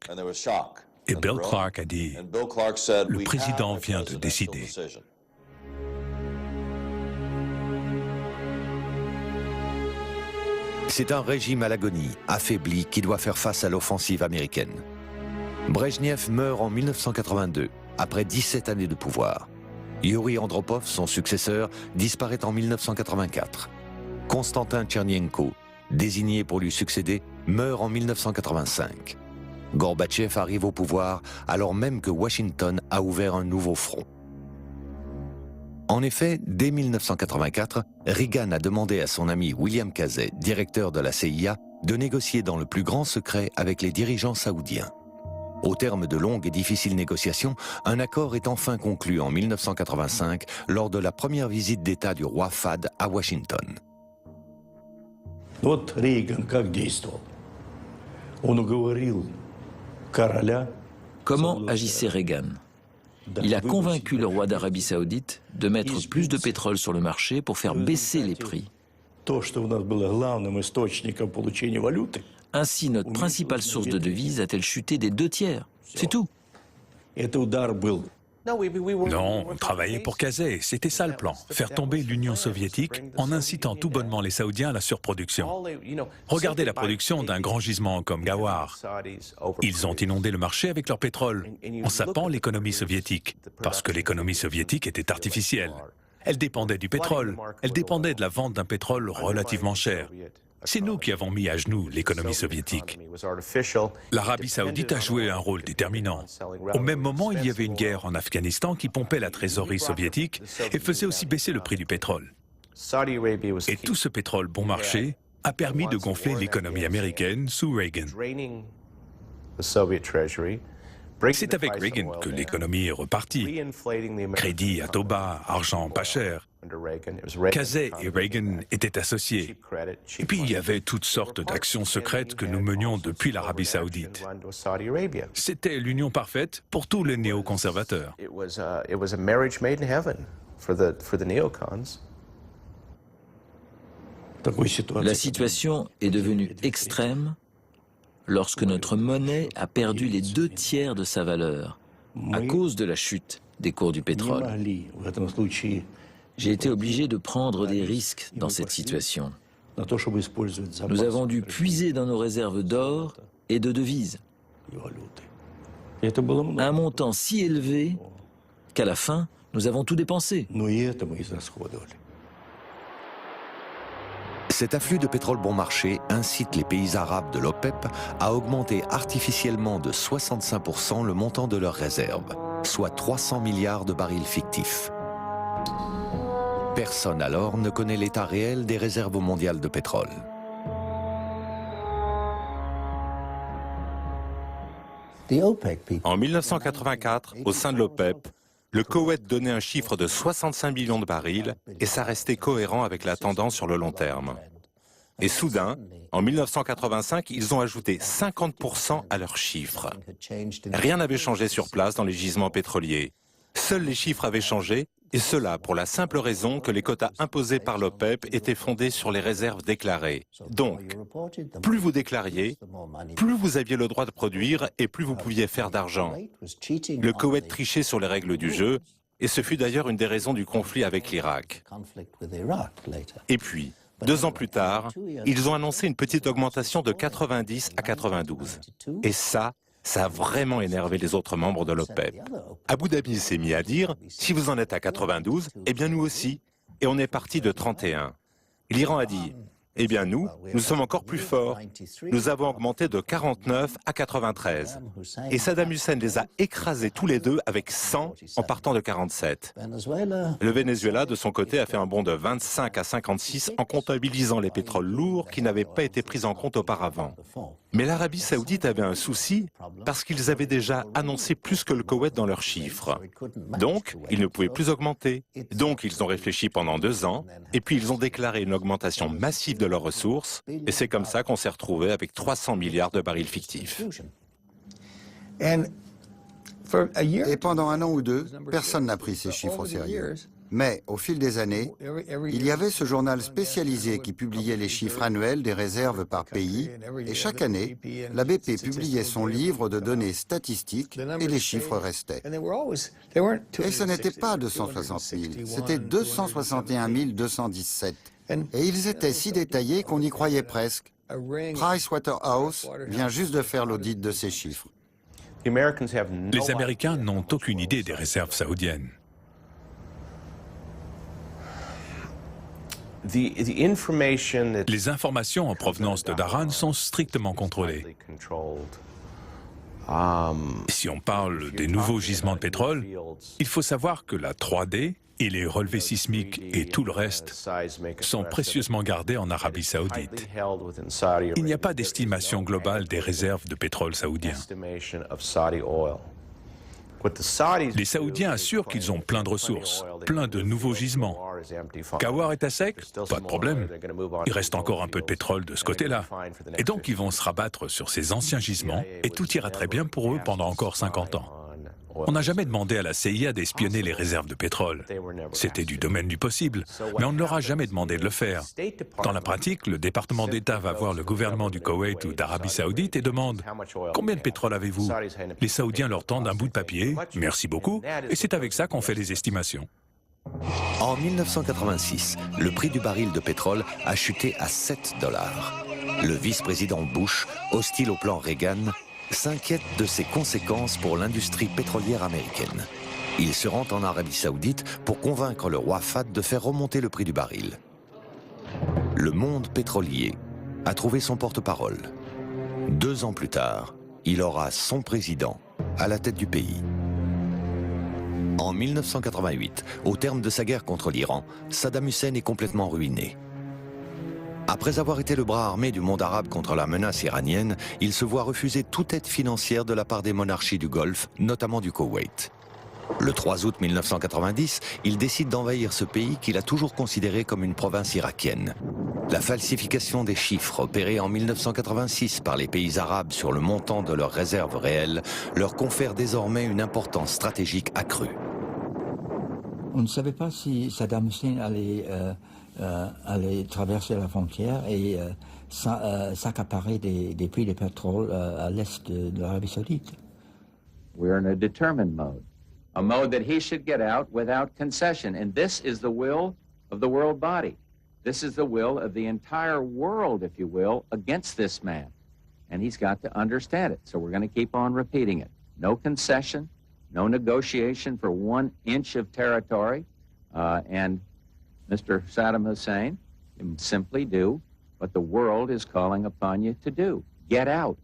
Et Bill Clark a dit « Le président vient de décider. » C'est un régime à l'agonie, affaibli, qui doit faire face à l'offensive américaine. Brejnev meurt en 1982, après 17 années de pouvoir. Yuri Andropov, son successeur, disparaît en 1984. Konstantin Tchernyenko, désigné pour lui succéder, meurt en 1985. Gorbatchev arrive au pouvoir alors même que Washington a ouvert un nouveau front. En effet, dès 1984, Reagan a demandé à son ami William Casey, directeur de la CIA, de négocier dans le plus grand secret avec les dirigeants saoudiens. Au terme de longues et difficiles négociations, un accord est enfin conclu en 1985 lors de la première visite d'État du roi Fahd à Washington. Comment agissait Reagan? Il a convaincu le roi d'Arabie Saoudite de mettre plus de pétrole sur le marché pour faire baisser les prix. Ainsi, notre principale source de devises a-t-elle chuté des 2/3. C'est tout. Non, on travaillait pour Casey, c'était ça le plan. Faire tomber l'Union soviétique en incitant tout bonnement les Saoudiens à la surproduction. Regardez la production d'un grand gisement comme Ghawar. Ils ont inondé le marché avec leur pétrole, en sapant l'économie soviétique, parce que l'économie soviétique était artificielle. Elle dépendait du pétrole, elle dépendait de la vente d'un pétrole relativement cher. C'est nous qui avons mis à genoux l'économie soviétique. L'Arabie saoudite a joué un rôle déterminant. Au même moment, il y avait une guerre en Afghanistan qui pompait la trésorerie soviétique et faisait aussi baisser le prix du pétrole. Et tout ce pétrole bon marché a permis de gonfler l'économie américaine sous Reagan. C'est avec Reagan que l'économie est repartie. Crédit à taux bas, argent pas cher. Casey et Reagan étaient associés. Et puis il y avait toutes sortes d'actions secrètes que nous menions depuis l'Arabie saoudite. C'était l'union parfaite pour tous les néoconservateurs. La situation est devenue extrême lorsque notre monnaie a perdu les 2/3 de sa valeur à cause de la chute des cours du pétrole. J'ai été obligé de prendre des risques dans cette situation. Nous avons dû puiser dans nos réserves d'or et de devises. Un montant si élevé qu'à la fin, nous avons tout dépensé. Cet afflux de pétrole bon marché incite les pays arabes de l'OPEP à augmenter artificiellement de 65% le montant de leurs réserves, soit 300 milliards de barils fictifs. Personne alors ne connaît l'état réel des réserves mondiales de pétrole. En 1984, au sein de l'OPEP, le Koweït donnait un chiffre de 65 millions de barils et ça restait cohérent avec la tendance sur le long terme. Et soudain, en 1985, ils ont ajouté 50% à leur chiffre. Rien n'avait changé sur place dans les gisements pétroliers. Seuls les chiffres avaient changé, et cela pour la simple raison que les quotas imposés par l'OPEP étaient fondés sur les réserves déclarées. Donc, plus vous déclariez, plus vous aviez le droit de produire et plus vous pouviez faire d'argent. Le Koweït trichait sur les règles du jeu, Et ce fut d'ailleurs une des raisons du conflit avec l'Irak. Et puis, 2 ans plus tard, ils ont annoncé une petite augmentation de 90 à 92. Et ça a vraiment énervé les autres membres de l'OPEP. Abu Dhabi s'est mis à dire, si vous en êtes à 92, eh bien nous aussi. Et on est parti de 31. L'Iran a dit, eh bien nous sommes encore plus forts. Nous avons augmenté de 49 à 93. Et Saddam Hussein les a écrasés tous les deux avec 100 en partant de 47. Le Venezuela, de son côté, a fait un bond de 25 à 56 en comptabilisant les pétroles lourds qui n'avaient pas été pris en compte auparavant. Mais l'Arabie Saoudite avait un souci parce qu'ils avaient déjà annoncé plus que le Koweït dans leurs chiffres. Donc, ils ne pouvaient plus augmenter. Donc, ils ont réfléchi pendant 2 ans et puis ils ont déclaré une augmentation massive de leurs ressources et c'est comme ça qu'on s'est retrouvé avec 300 milliards de barils fictifs. Et pendant 1 an ou 2, personne n'a pris ces chiffres au sérieux. Mais, au fil des années, il y avait ce journal spécialisé qui publiait les chiffres annuels des réserves par pays, et chaque année, la BP publiait son livre de données statistiques et les chiffres restaient. Et ce n'était pas 260 000, c'était 261 217. Et ils étaient si détaillés qu'on y croyait presque. Pricewaterhouse vient juste de faire l'audit de ces chiffres. Les Américains n'ont aucune idée des réserves saoudiennes. Les informations en provenance de Dhahran sont strictement contrôlées. Si on parle des nouveaux gisements de pétrole, il faut savoir que la 3D et les relevés sismiques et tout le reste sont précieusement gardés en Arabie Saoudite. Il n'y a pas d'estimation globale des réserves de pétrole saoudiens. Les Saoudiens assurent qu'ils ont plein de ressources, plein de nouveaux gisements. Kawar est à sec? Pas de problème. Il reste encore un peu de pétrole de ce côté-là. Et donc ils vont se rabattre sur ces anciens gisements et tout ira très bien pour eux pendant encore 50 ans. On n'a jamais demandé à la CIA d'espionner les réserves de pétrole. C'était du domaine du possible, mais on ne leur a jamais demandé de le faire. Dans la pratique, le département d'État va voir le gouvernement du Koweït ou d'Arabie Saoudite et demande « Combien de pétrole avez-vous » Les Saoudiens leur tendent un bout de papier, « Merci beaucoup », et c'est avec ça qu'on fait les estimations. En 1986, le prix du baril de pétrole a chuté à 7 $. Le vice-président Bush, hostile au plan Reagan, s'inquiète de ses conséquences pour l'industrie pétrolière américaine. Il se rend en Arabie Saoudite pour convaincre le roi Fahd de faire remonter le prix du baril. Le monde pétrolier a trouvé son porte-parole. 2 ans plus tard, il aura son président à la tête du pays. En 1988, au terme de sa guerre contre l'Iran, Saddam Hussein est complètement ruiné. Après avoir été le bras armé du monde arabe contre la menace iranienne, il se voit refuser toute aide financière de la part des monarchies du Golfe, notamment du Koweït. Le 3 août 1990, il décide d'envahir ce pays qu'il a toujours considéré comme une province irakienne. La falsification des chiffres opérée en 1986 par les pays arabes sur le montant de leurs réserves réelles leur confère désormais une importance stratégique accrue. On ne savait pas si Saddam Hussein allait traverser la frontière et s'accaparer des puits de pétrole à l'est de l'Arabie Saoudite. We're in a determined mode, a mode that he should get out without concession. And this is the will of the world body. This is the will of the entire world, if you will, against this man. And he's got to understand it. So we're going to keep on repeating it. No concession, no negotiation for 1 inch of territory. And Mr. Saddam Hussein, you simply do what the world is calling upon you to do. Get out.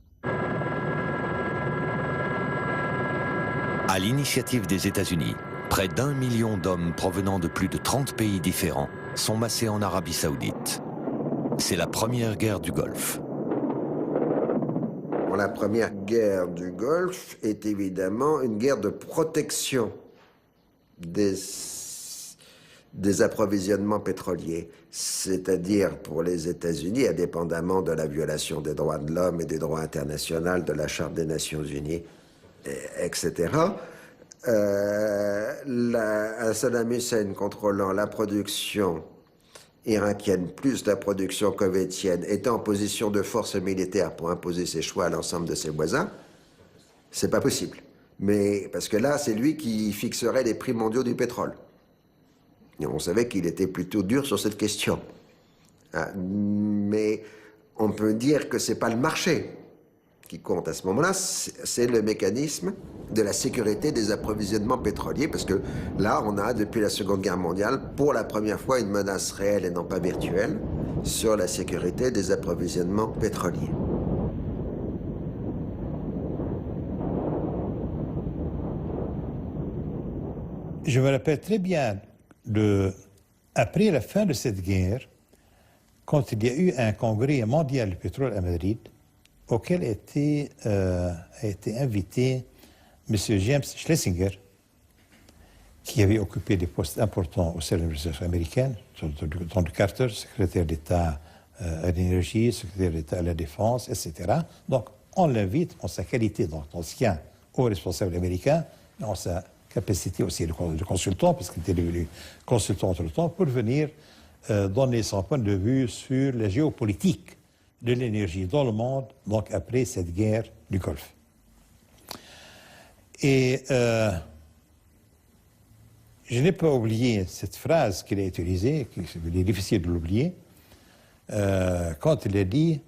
À l'initiative des États-Unis, près d'1 million d'hommes provenant de plus de 30 pays différents sont massés en Arabie Saoudite. C'est la première guerre du Golfe. La première guerre du Golfe est évidemment une guerre de protection des approvisionnements pétroliers, c'est-à-dire pour les États-Unis, indépendamment de la violation des droits de l'homme et des droits internationaux, de la Charte des Nations Unies, etc. Saddam Hussein contrôlant la production irakienne plus la production koweïtienne, étant en position de force militaire pour imposer ses choix à l'ensemble de ses voisins, c'est pas possible. Mais parce que là, c'est lui qui fixerait les prix mondiaux du pétrole. Et on savait qu'il était plutôt dur sur cette question. Mais on peut dire que c'est pas le marché qui compte à ce moment-là, c'est le mécanisme de la sécurité des approvisionnements pétroliers, parce que là, on a, depuis la Seconde Guerre mondiale, pour la première fois, une menace réelle et non pas virtuelle sur la sécurité des approvisionnements pétroliers. Je me rappelle très bien, après la fin de cette guerre, quand il y a eu un congrès mondial du pétrole à Madrid, auquel a été invité M. James Schlesinger, qui avait occupé des postes importants au sein de l'administration américaine, dans le Carter, secrétaire d'État à l'énergie, secrétaire d'État à la défense, etc. Donc, on l'invite en sa qualité d'ancien haut responsable américain, en sa capacité aussi de consultant, parce qu'il était devenu consultant entre-temps, pour venir donner son point de vue sur la géopolitique de l'énergie dans le monde, donc après cette guerre du Golfe. Et je n'ai pas oublié cette phrase qu'il a utilisée, il est difficile de l'oublier, quand il a dit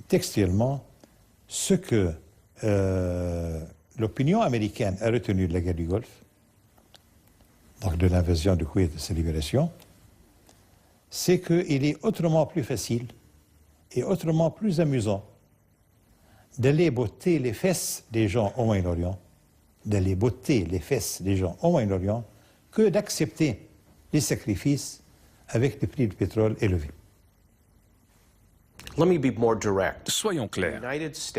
textuellement, ce que l'opinion américaine a retenu de la guerre du Golfe, donc de l'invasion du Koweït et de sa libération, c'est qu'il est autrement plus facile et autrement plus amusant d'aller botter les fesses des gens au Moyen-Orient, que d'accepter les sacrifices avec des prix du pétrole élevés. Soyons clairs,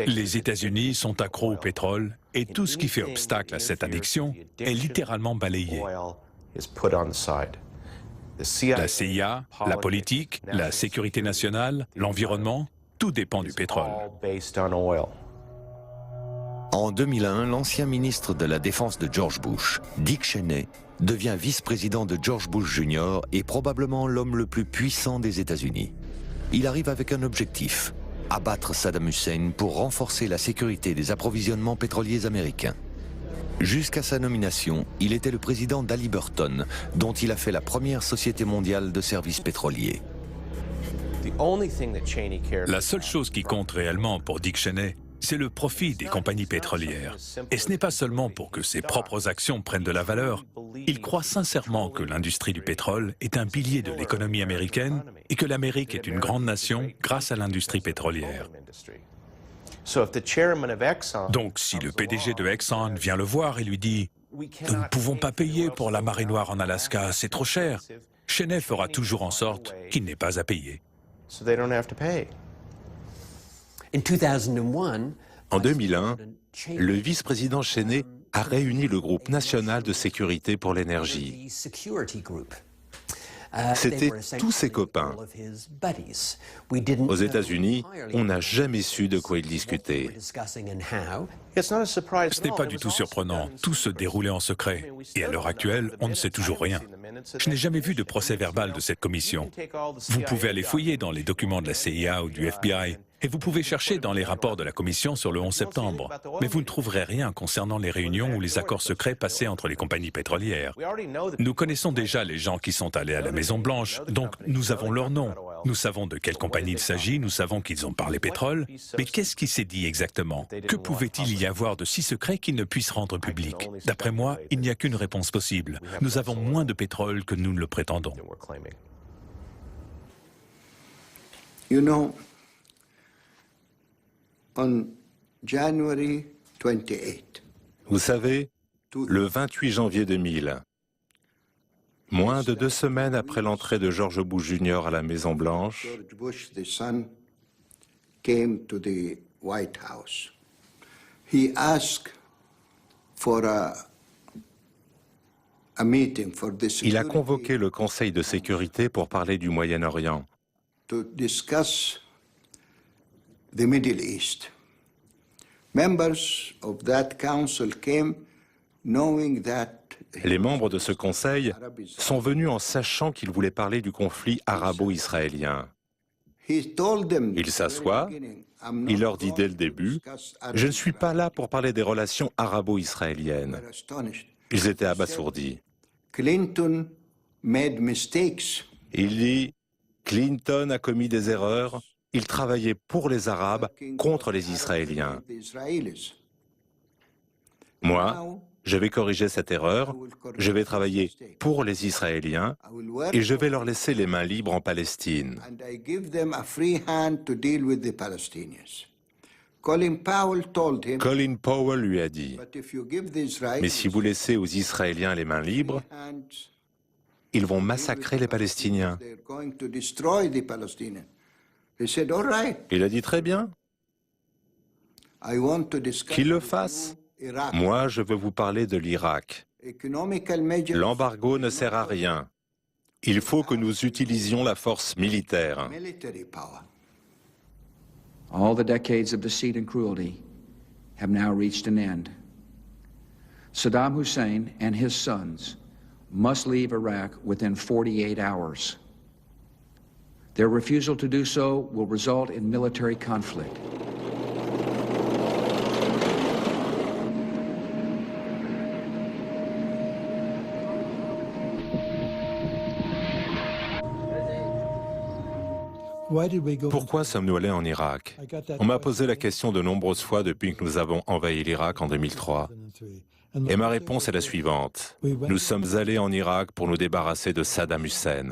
les États-Unis sont accros au pétrole et tout ce qui fait obstacle à cette addiction est littéralement balayé. La CIA, la politique, la sécurité nationale, l'environnement, tout dépend du pétrole. En 2001, l'ancien ministre de la Défense de George Bush, Dick Cheney, devient vice-président de George Bush Jr. et probablement l'homme le plus puissant des États-Unis. Il arrive avec un objectif, abattre Saddam Hussein pour renforcer la sécurité des approvisionnements pétroliers américains. Jusqu'à sa nomination, il était le président d'Hallyburton, dont il a fait la première société mondiale de services pétroliers. La seule chose qui compte réellement pour Dick Cheney, c'est le profit des compagnies pétrolières. Et ce n'est pas seulement pour que ses propres actions prennent de la valeur. Il croit sincèrement que l'industrie du pétrole est un pilier de l'économie américaine et que l'Amérique est une grande nation grâce à l'industrie pétrolière. Donc, si le PDG de Exxon vient le voir et lui dit « Nous ne pouvons pas payer pour la marée noire en Alaska, c'est trop cher », Cheney fera toujours en sorte qu'il n'ait pas à payer. En 2001, le vice-président Cheney a réuni le groupe national de sécurité pour l'énergie. C'étaient tous ses copains. Aux États-Unis, on n'a jamais su de quoi ils discutaient. Ce n'est pas du tout surprenant, tout se déroulait en secret. Et à l'heure actuelle, on ne sait toujours rien. Je n'ai jamais vu de procès-verbal de cette commission. Vous pouvez aller fouiller dans les documents de la CIA ou du FBI, et vous pouvez chercher dans les rapports de la commission sur le 11 septembre. Mais vous ne trouverez rien concernant les réunions ou les accords secrets passés entre les compagnies pétrolières. Nous connaissons déjà les gens qui sont allés à la Maison-Blanche, donc nous avons leur nom. Nous savons de quelle compagnie il s'agit, nous savons qu'ils ont parlé pétrole, mais qu'est-ce qui s'est dit exactement? Que pouvait-il y avoir de si secret qu'ils ne puissent rendre public? D'après moi, il n'y a qu'une réponse possible. Nous avons moins de pétrole que nous ne le prétendons. You know, on January 28. Vous savez, le 28 janvier 2000, moins de 2 semaines après l'entrée de George Bush Jr. à la Maison-Blanche, George Bush, the son, came to the White House. He asked for a meeting for the il a convoqué le Conseil de sécurité pour parler du Moyen-Orient. To discuss the Middle East. Members of that council came knowing that les membres de ce conseil sont venus en sachant qu'il voulait parler du conflit arabo-israélien. Il s'assoit, il leur dit dès le début, « Je ne suis pas là pour parler des relations arabo-israéliennes. » Ils étaient abasourdis. Clinton made mistakes. Il dit, Clinton a commis des erreurs, il travaillait pour les Arabes contre les Israéliens. Moi, je vais corriger cette erreur, je vais travailler pour les Israéliens et je vais leur laisser les mains libres en Palestine. And I give them a free hand to deal with the Palestinians. Colin Powell told him, Colin Powell lui a dit, but if you give the Israelis mais si vous laissez aux Israéliens les mains libres, hands, ils vont massacrer les Palestiniens. they're going to destroy the Palestinians. He said, all right, Il a dit très bien, I want to discuss qu'ils le fassent. Iraq. Moi, je veux vous parler de l'Irak. Economical measures, L'embargo ne sert à rien. Il faut que nous utilisions la force militaire. military power. All the decades of deceit and cruelty have now reached an end. Saddam Hussein and his sons must leave Iraq within 48 hours. Their refusal to do so will result in military conflict. Pourquoi sommes-nous allés en Irak? On m'a posé la question de nombreuses fois depuis que nous avons envahi l'Irak en 2003. Et ma réponse est la suivante. Nous sommes allés en Irak pour nous débarrasser de Saddam Hussein.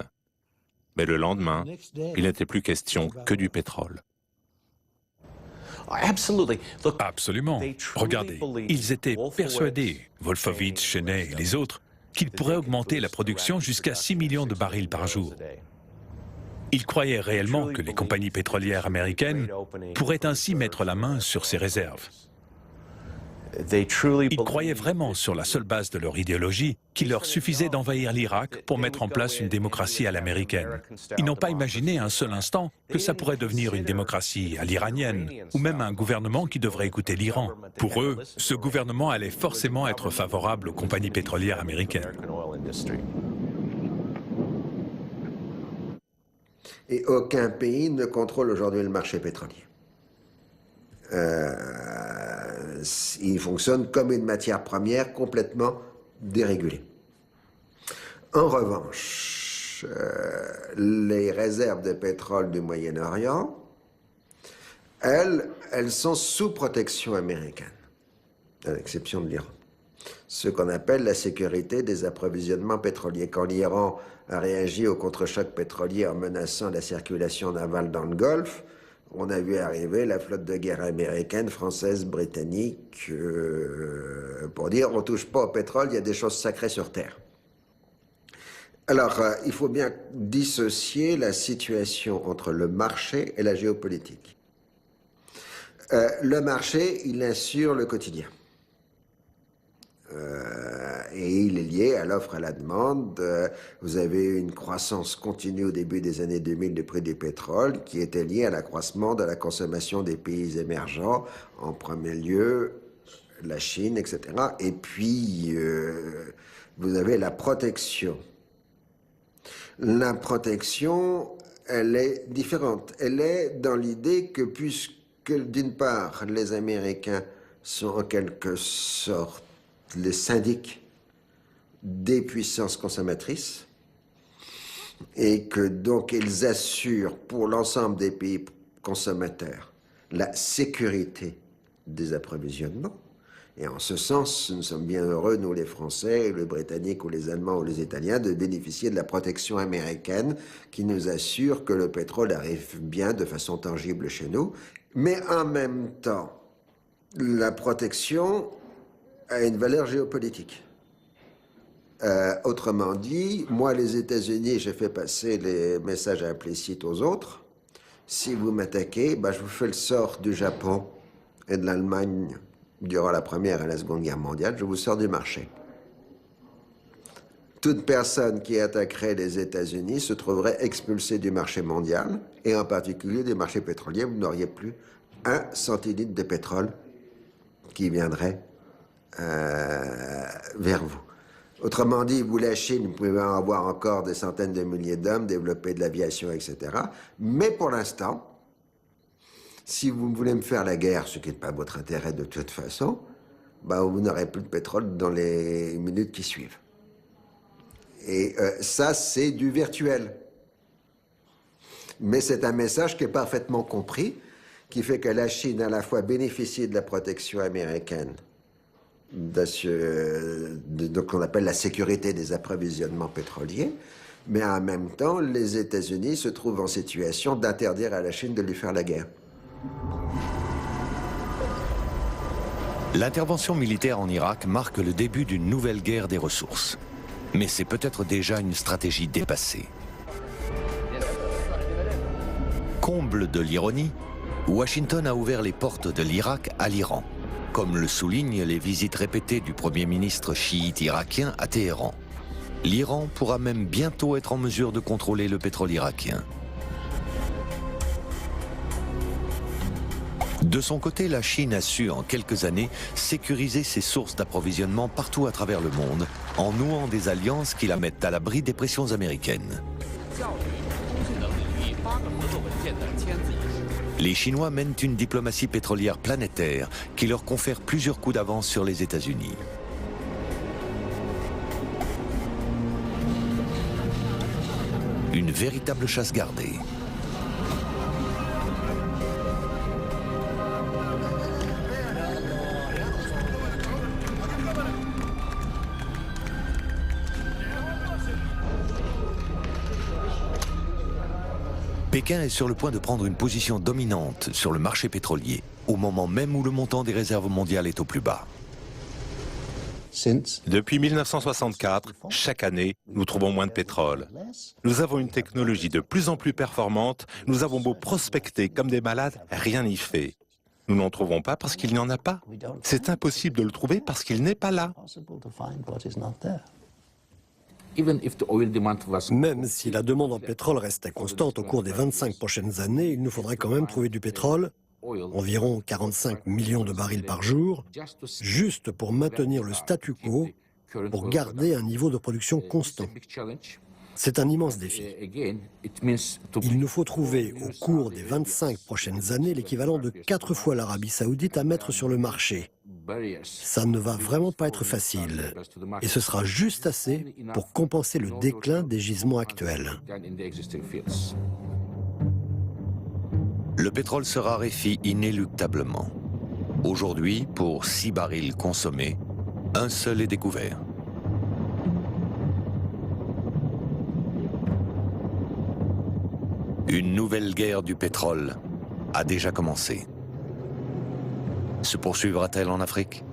Mais le lendemain, il n'était plus question que du pétrole. Absolument. Regardez, ils étaient persuadés, Wolfowitz, Cheney et les autres, qu'ils pourraient augmenter la production jusqu'à 6 millions de barils par jour. Ils croyaient réellement que les compagnies pétrolières américaines pourraient ainsi mettre la main sur ces réserves. Ils croyaient vraiment, sur la seule base de leur idéologie, qu'il leur suffisait d'envahir l'Irak pour mettre en place une démocratie à l'américaine. Ils n'ont pas imaginé un seul instant que ça pourrait devenir une démocratie à l'iranienne, ou même un gouvernement qui devrait écouter l'Iran. Pour eux, ce gouvernement allait forcément être favorable aux compagnies pétrolières américaines. Et aucun pays ne contrôle aujourd'hui le marché pétrolier. Il fonctionne comme une matière première complètement dérégulée. En revanche, les réserves de pétrole du Moyen-Orient, elles sont sous protection américaine, à l'exception de l'Iran. Ce qu'on appelle la sécurité des approvisionnements pétroliers. Quand l'Iran a réagi au contre-choc pétrolier en menaçant la circulation navale dans le Golfe, on a vu arriver la flotte de guerre américaine, française, britannique, pour dire on ne touche pas au pétrole, il y a des choses sacrées sur Terre. Alors, il faut bien dissocier la situation entre le marché et la géopolitique. Le marché, il assure le quotidien. Et il est lié à l'offre et à la demande. Vous avez eu une croissance continue au début des années 2000 du prix du pétrole qui était liée à l'accroissement de la consommation des pays émergents, en premier lieu la Chine, etc. Et puis, vous avez la protection. La protection, elle est différente. Elle est dans l'idée que puisque, d'une part, les Américains sont en quelque sorte les syndics des puissances consommatrices et que donc ils assurent pour l'ensemble des pays consommateurs la sécurité des approvisionnements. Et en ce sens, nous sommes bien heureux, nous les Français, les Britanniques ou les Allemands ou les Italiens, de bénéficier de la protection américaine qui nous assure que le pétrole arrive bien de façon tangible chez nous. Mais en même temps, la protection a une valeur géopolitique. Autrement dit, moi, les États-Unis, j'ai fait passer les messages implicites aux autres. Si vous m'attaquez, je vous fais le sort du Japon et de l'Allemagne durant la Première et la Seconde Guerre mondiale, je vous sors du marché. Toute personne qui attaquerait les États-Unis se trouverait expulsée du marché mondial, et en particulier des marchés pétroliers. Vous n'auriez plus un centilitre de pétrole qui viendrait vers vous. Autrement dit, vous, la Chine, vous pouvez avoir encore des centaines de milliers d'hommes, développer de l'aviation, etc. Mais pour l'instant, si vous voulez me faire la guerre, ce qui n'est pas votre intérêt de toute façon, bah, vous n'aurez plus de pétrole dans les minutes qui suivent. Et ça, c'est du virtuel. Mais c'est un message qui est parfaitement compris, qui fait que la Chine à la fois bénéficie de la protection américaine, de ce qu'on appelle la sécurité des approvisionnements pétroliers, mais en même temps, les États-Unis se trouvent en situation d'interdire à la Chine de lui faire la guerre. L'intervention militaire en Irak marque le début d'une nouvelle guerre des ressources. Mais c'est peut-être déjà une stratégie dépassée. Comble de l'ironie, Washington a ouvert les portes de l'Irak à l'Iran, comme le soulignent les visites répétées du Premier ministre chiite irakien à Téhéran. L'Iran pourra même bientôt être en mesure de contrôler le pétrole irakien. De son côté, la Chine a su en quelques années sécuriser ses sources d'approvisionnement partout à travers le monde, en nouant des alliances qui la mettent à l'abri des pressions américaines. Les Chinois mènent une diplomatie pétrolière planétaire qui leur confère plusieurs coups d'avance sur les États-Unis. Une véritable chasse gardée. Pékin est sur le point de prendre une position dominante sur le marché pétrolier, au moment même où le montant des réserves mondiales est au plus bas. Depuis 1964, chaque année, nous trouvons moins de pétrole. Nous avons une technologie de plus en plus performante, nous avons beau prospecter comme des malades, rien n'y fait. Nous n'en trouvons pas parce qu'il n'y en a pas. C'est impossible de le trouver parce qu'il n'est pas là. Même si la demande en pétrole restait constante au cours des 25 prochaines années, il nous faudrait quand même trouver du pétrole, environ 45 millions de barils par jour, juste pour maintenir le statu quo, pour garder un niveau de production constant. C'est un immense défi. Il nous faut trouver au cours des 25 prochaines années l'équivalent de 4 fois l'Arabie Saoudite à mettre sur le marché. Ça ne va vraiment pas être facile, et ce sera juste assez pour compenser le déclin des gisements actuels. Le pétrole se raréfie inéluctablement. Aujourd'hui, pour 6 barils consommés, un seul est découvert. Une nouvelle guerre du pétrole a déjà commencé. Se poursuivra-t-elle en Afrique ?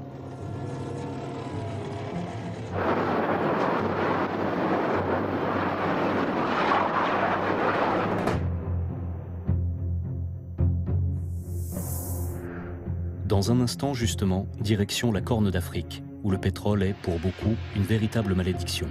Dans un instant, justement, direction la Corne d'Afrique, où le pétrole est, pour beaucoup, une véritable malédiction.